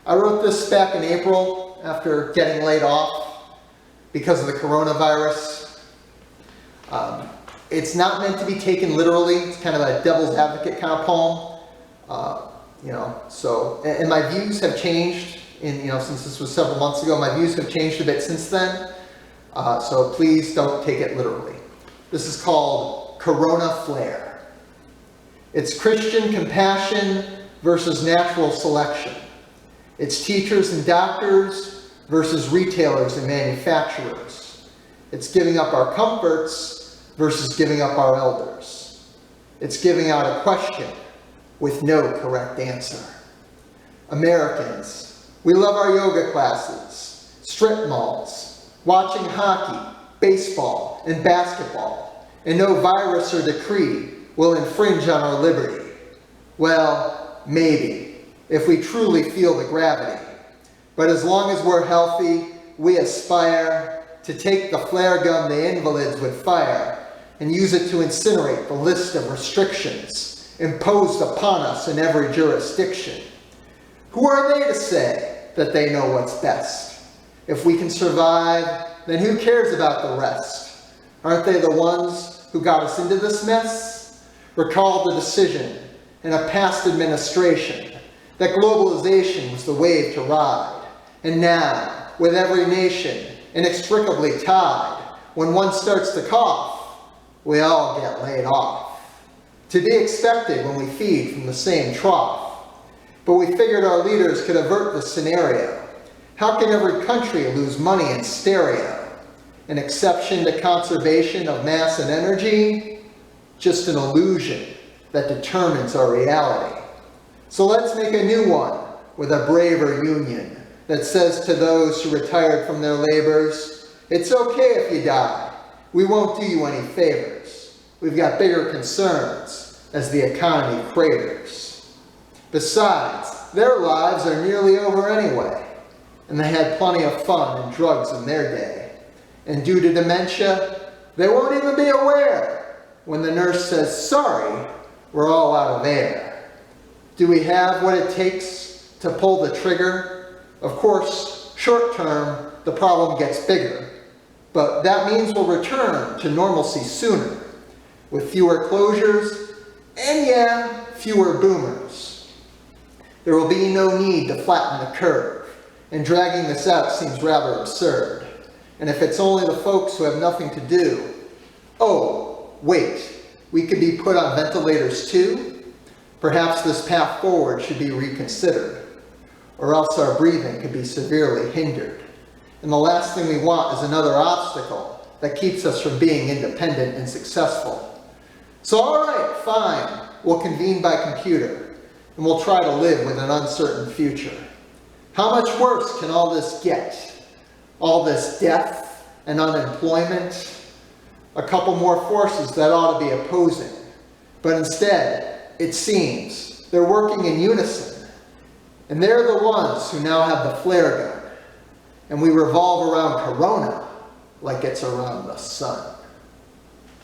I wrote this back in April after getting laid off because of the coronavirus. It's not meant to be taken literally. It's kind of a devil's advocate kind of poem. And my views have changed since this was several months ago. My views have changed a bit since then. So please don't take it literally. This is called Corona Flare. It's Christian compassion versus natural selection. It's teachers and doctors versus retailers and manufacturers. It's giving up our comforts versus giving up our elders. It's giving out a question with no correct answer. Americans, we love our yoga classes, strip malls, watching hockey, baseball, and basketball, and no virus or decree will infringe on our liberty. Well, maybe, if we truly feel the gravity. But as long as we're healthy, we aspire to take the flare gun the invalids would fire and use it to incinerate the list of restrictions imposed upon us in every jurisdiction. Who are they to say that they know what's best? If we can survive, then who cares about the rest? Aren't they the ones who got us into this mess? Recall the decision in a past administration that globalization was the wave to ride. And now, with every nation inextricably tied, when one starts to cough, we all get laid off. To be expected when we feed from the same trough. But we figured our leaders could avert the scenario. How can every country lose money in stereo? An exception to conservation of mass and energy? Just an illusion that determines our reality. So let's make a new one with a braver union that says to those who retired from their labors, it's okay if you die. We won't do you any favors. We've got bigger concerns as the economy craters. Besides, their lives are nearly over anyway, and they had plenty of fun and drugs in their day. And due to dementia, they won't even be aware when the nurse says, sorry, we're all out of air. Do we have what it takes to pull the trigger? Of course, short term, the problem gets bigger. But that means we'll return to normalcy sooner, with fewer closures, and yeah, fewer boomers. There will be no need to flatten the curve, and dragging this out seems rather absurd. And if it's only the folks who have nothing to do, oh, wait, we could be put on ventilators too? Perhaps this path forward should be reconsidered, or else our breathing could be severely hindered. And the last thing we want is another obstacle that keeps us from being independent and successful. So all right, fine, we'll convene by computer, and we'll try to live with an uncertain future. How much worse can all this get? All this death and unemployment? A couple more forces that ought to be opposing. But instead, it seems, they're working in unison. And they're the ones who now have the flare gun. And we revolve around Corona like it's around the sun.